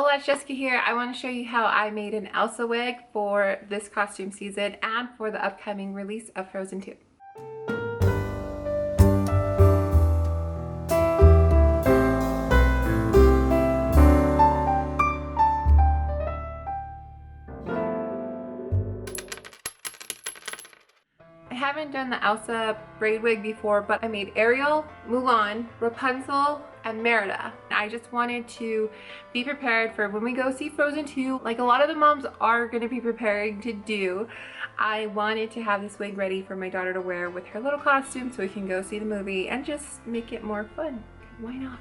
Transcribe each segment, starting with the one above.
Hola, it's Jessica here. I want to show you how I made an Elsa wig for this costume season and for the upcoming release of Frozen 2. I haven't done the Elsa braid wig before, but I made Ariel, Mulan, Rapunzel, and Merida. I just wanted to be prepared for when we go see Frozen 2, like a lot of the moms are going to be preparing to do. I wanted to have this wig ready for my daughter to wear with her little costume so we can go see the movie and just make it more fun. Why not?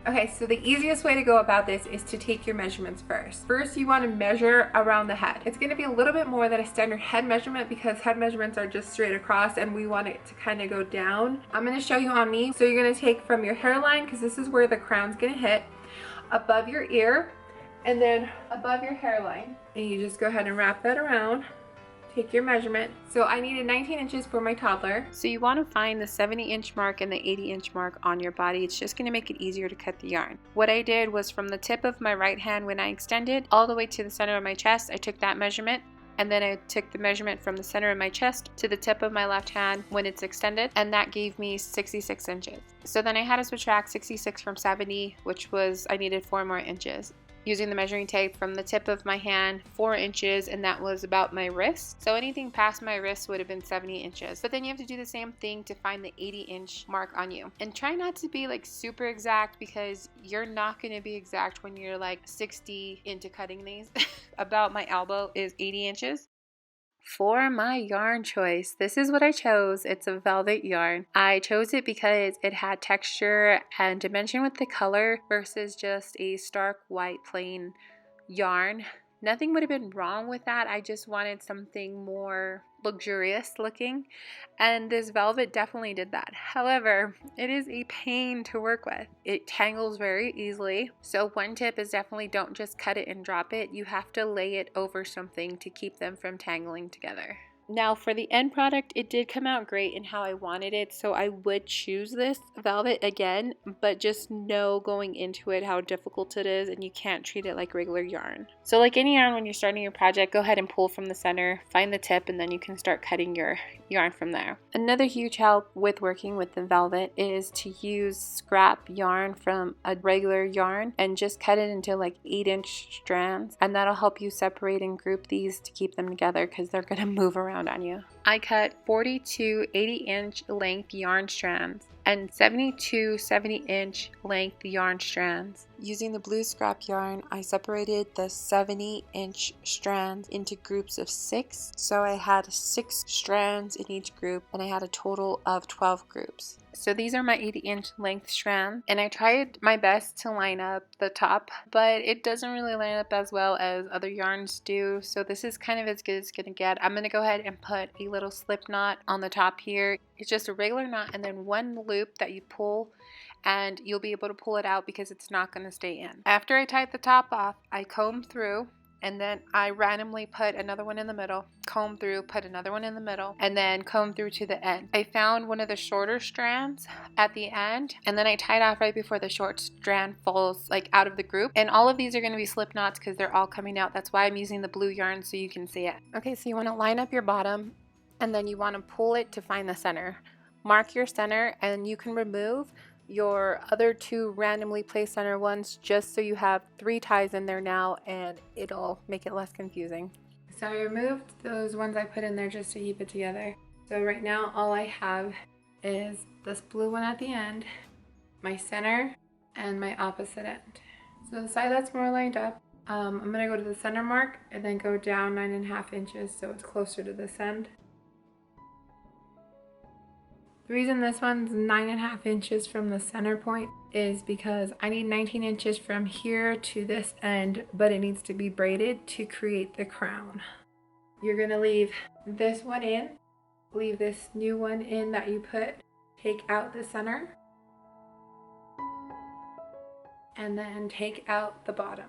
Okay, so the easiest way to go about this is to take your measurements first. First, you want to measure around the head. It's going to be a little bit more than a standard head measurement because head measurements are just straight across and we want it to kind of go down. I'm going to show you on me. So you're going to take from your hairline, because this is where the crown's going to hit, above your ear, and then above your hairline. And you just go ahead and wrap that around. Take your measurement. So I needed 19 inches for my toddler. So you want to find the 70-inch mark and the 80-inch mark on your body. It's just going to make it easier to cut the yarn. What I did was from the tip of my right hand when I extended all the way to the center of my chest, I took that measurement. And then I took the measurement from the center of my chest to the tip of my left hand when it's extended, and that gave me 66 inches. So then I had to subtract 66 from 70, which was I needed 4 more inches. Using the measuring tape from the tip of my hand, 4 inches, and that was about my wrist. So anything past my wrist would have been 70 inches. But then you have to do the same thing to find the 80-inch mark on you. And try not to be like super exact, because you're not going to be exact when you're like 60 into cutting these. About my elbow is 80 inches. For my yarn choice, this is what I chose. It's a velvet yarn. I chose it because it had texture and dimension with the color versus just a stark white plain yarn. Nothing would have been wrong with that. I just wanted something more luxurious looking, and this velvet definitely did that. However, it is a pain to work with. It tangles very easily. So one tip is definitely don't just cut it and drop it. You have to lay it over something to keep them from tangling together. Now for the end product, it did come out great in how I wanted it, so I would choose this velvet again, but just know going into it how difficult it is, and you can't treat it like regular yarn. So like any yarn, when you're starting your project, go ahead and pull from the center, find the tip, and then you can start cutting your yarn from there. Another huge help with working with the velvet is to use scrap yarn from a regular yarn and just cut it into like 8-inch strands, and that'll help you separate and group these to keep them together because they're going to move around on you. I cut 42 80-inch length yarn strands and 72 70-inch length yarn strands. Using the blue scrap yarn, I separated the 70-inch strands into groups of 6. So I had 6 strands in each group, and I had a total of 12 groups. So these are my 80-inch length strands, and I tried my best to line up the top, but it doesn't really line up as well as other yarns do. So this is kind of as good as it's gonna get. I'm gonna go ahead and put a little slip knot on the top here. It's just a regular knot and then one loop that you pull, and you'll be able to pull it out because it's not going to stay in. After I tied the top off, I comb through, and then I randomly put another one in the middle, comb through, put another one in the middle, and then comb through to the end. I found one of the shorter strands at the end, and then I tied off right before the short strand falls like out of the group. And all of these are going to be slip knots because they're all coming out. That's why I'm using the blue yarn so you can see it. Okay, so you want to line up your bottom, and then you want to pull it to find the center. Mark your center, and you can remove your other 2 randomly placed center ones just so you have 3 ties in there now, and it'll make it less confusing. So I removed those ones I put in there just to keep it together. So right now all I have is this blue one at the end, my center, and my opposite end. So the side that's more lined up, I'm going to go to the center mark and then go down 9.5 inches so it's closer to this end. The reason this one's 9.5 inches from the center point is because I need 19 inches from here to this end, but it needs to be braided to create the crown. You're gonna leave this one in, leave this new one in that you put, take out the center, and then take out the bottom.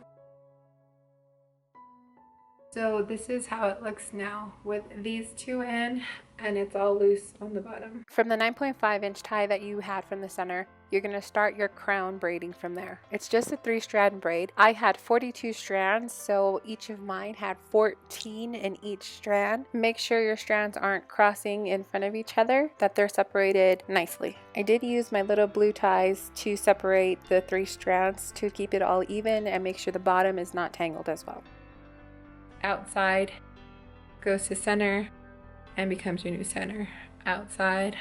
So this is how it looks now with these two in, and it's all loose on the bottom. From the 9.5-inch tie that you had from the center, you're going to start your crown braiding from there. It's just a 3-strand braid. I had 42 strands, so each of mine had 14 in each strand. Make sure your strands aren't crossing in front of each other, that they're separated nicely. I did use my little blue ties to separate the 3 strands to keep it all even and make sure the bottom is not tangled as well. Outside goes to center and becomes your new center. Outside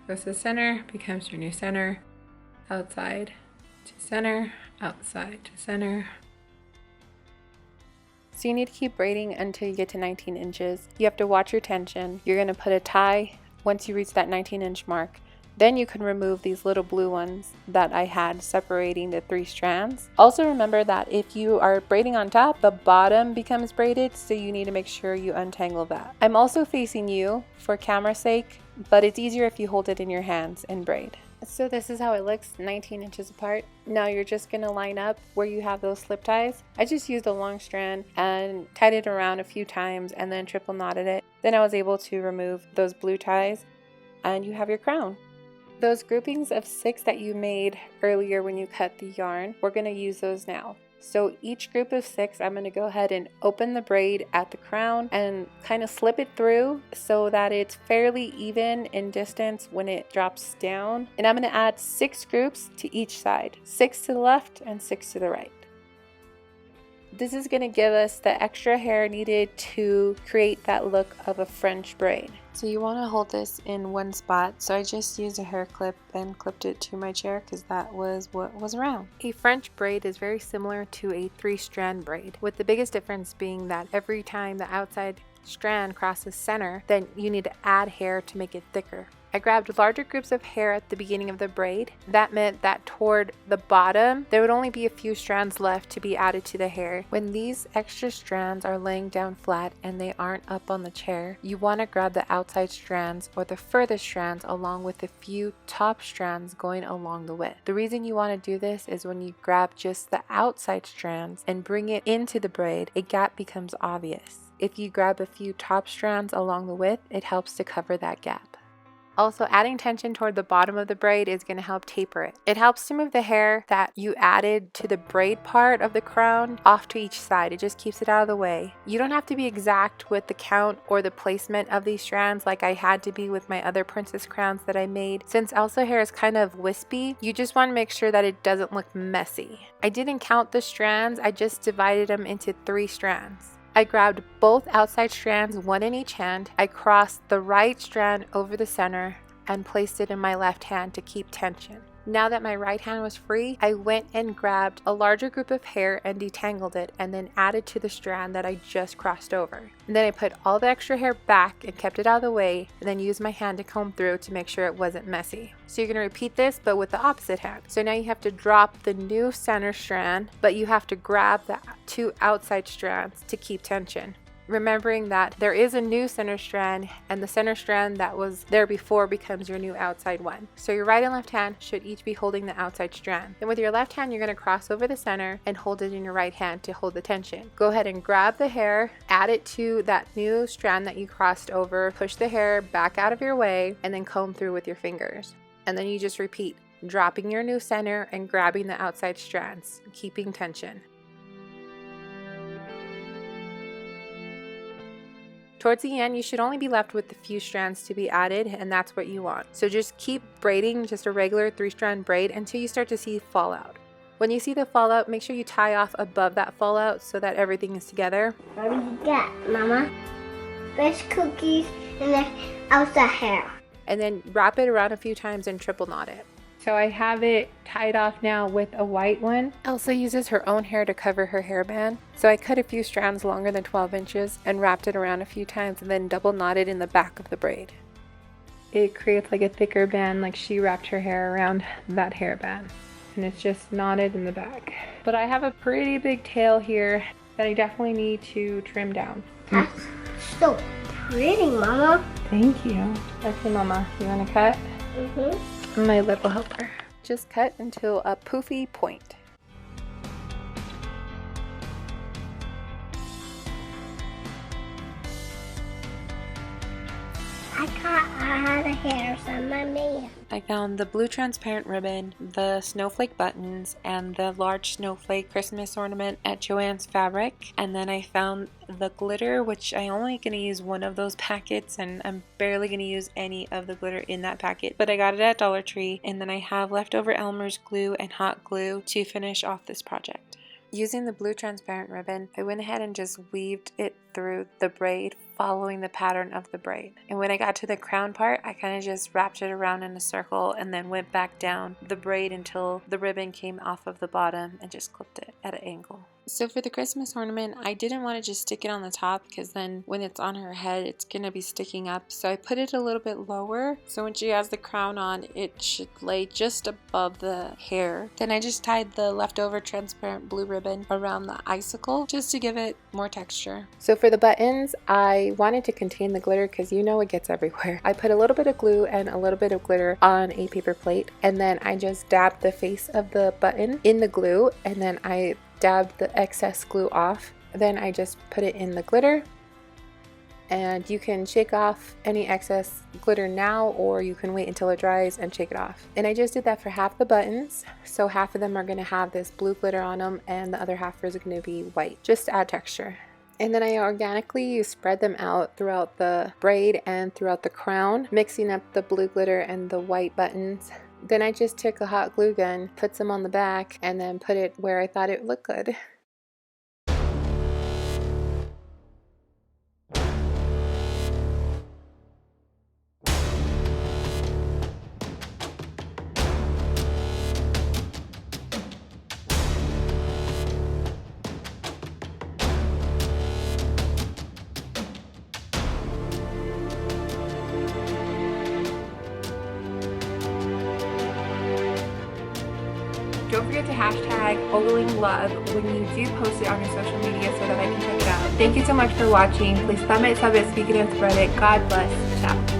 goes to center, becomes your new center. Outside to center, outside to center. So you need to keep braiding until you get to 19 inches. You have to watch your tension. You're going to put a tie once you reach that 19-inch mark. Then you can remove these little blue ones that I had separating the 3 strands. Also remember that if you are braiding on top, the bottom becomes braided, so you need to make sure you untangle that. I'm also facing you for camera's sake, but it's easier if you hold it in your hands and braid. So this is how it looks 19 inches apart. Now you're just going to line up where you have those slip ties. I just used a long strand and tied it around a few times and then triple knotted it. Then I was able to remove those blue ties and you have your crown. Those groupings of 6 that you made earlier when you cut the yarn, we're going to use those now. So each group of 6, I'm going to go ahead and open the braid at the crown and kind of slip it through so that it's fairly even in distance when it drops down. And I'm going to add 6 groups to each side, 6 to the left and 6 to the right. This is going to give us the extra hair needed to create that look of a French braid. So you want to hold this in one spot, so I just used a hair clip and clipped it to my chair because that was what was around. A French braid is very similar to a 3-strand braid, with the biggest difference being that every time the outside strand crosses center, then you need to add hair to make it thicker. I grabbed larger groups of hair at the beginning of the braid. That meant that toward the bottom, there would only be a few strands left to be added to the hair. When these extra strands are laying down flat and they aren't up on the chair, you want to grab the outside strands or the furthest strands along with a few top strands going along the width. The reason you want to do this is when you grab just the outside strands and bring it into the braid, a gap becomes obvious. If you grab a few top strands along the width, it helps to cover that gap. Also, adding tension toward the bottom of the braid is going to help taper it. It helps to move the hair that you added to the braid part of the crown off to each side. It just keeps it out of the way. You don't have to be exact with the count or the placement of these strands like I had to be with my other princess crowns that I made. Since Elsa hair is kind of wispy, you just want to make sure that it doesn't look messy. I didn't count the strands, I just divided them into 3 strands. I grabbed both outside strands, one in each hand. I crossed the right strand over the center and placed it in my left hand to keep tension. Now that my right hand was free, I went and grabbed a larger group of hair and detangled it and then added to the strand that I just crossed over. And then I put all the extra hair back and kept it out of the way and then used my hand to comb through to make sure it wasn't messy. So you're going to repeat this but with the opposite hand. So now you have to drop the new center strand, but you have to grab the 2 outside strands to keep tension. Remembering that there is a new center strand and the center strand that was there before becomes your new outside one. So your right and left hand should each be holding the outside strand. Then with your left hand, you're going to cross over the center and hold it in your right hand to hold the tension. Go ahead and grab the hair, add it to that new strand that you crossed over, push the hair back out of your way, and then comb through with your fingers. And then you just repeat, dropping your new center and grabbing the outside strands, keeping tension. Towards the end, you should only be left with a few strands to be added, and that's what you want. So just keep braiding just a regular 3-strand braid until you start to see fallout. When you see the fallout, make sure you tie off above that fallout so that everything is together. What do you got, Mama? There's cookies and there's Elsa hair. And then wrap it around a few times and triple knot it. So I have it tied off now with a white one. Elsa uses her own hair to cover her hairband. So I cut a few strands longer than 12 inches and wrapped it around a few times and then double knotted in the back of the braid. It creates like a thicker band, like she wrapped her hair around that hairband. And it's just knotted in the back. But I have a pretty big tail here that I definitely need to trim down. That's so pretty, Mama. Thank you. Okay, Mama, you want to cut? Mm-hmm. My little helper. Just cut until a poofy point. hairs on my man. I found the blue transparent ribbon, the snowflake buttons, and the large snowflake Christmas ornament at Joann's Fabric. And then I found the glitter, which I'm only going to use one of those packets, and I'm barely going to use any of the glitter in that packet. But I got it at Dollar Tree, and then I have leftover Elmer's glue and hot glue to finish off this project. Using the blue transparent ribbon, I went ahead and just weaved it through the braid, following the pattern of the braid. And when I got to the crown part, I kind of just wrapped it around in a circle and then went back down the braid until the ribbon came off of the bottom and just clipped it at an angle. So for the Christmas ornament, I didn't want to just stick it on the top because then when it's on her head, it's going to be sticking up. So I put it a little bit lower. So when she has the crown on, it should lay just above the hair. Then I just tied the leftover transparent blue ribbon around the icicle just to give it more texture. So for the buttons, I wanted to contain the glitter because you know it gets everywhere. I put a little bit of glue and a little bit of glitter on a paper plate, and then I just dabbed the face of the button in the glue, and then I dabbed the excess glue off. Then I just put it in the glitter, and you can shake off any excess glitter now, or you can wait until it dries and shake it off. And I just did that for half the buttons, so half of them are going to have this blue glitter on them and the other half is going to be white, just to add texture. And then I organically spread them out throughout the braid and throughout the crown, mixing up the blue glitter and the white buttons. Then I just took a hot glue gun, put some on the back, and then put it where I thought it would look good. Don't forget to hashtag OglingLove when you do post it on your social media so that I can check it out. Thank you so much for watching. Please comment, sub it, speak it, and spread it. God bless. Ciao.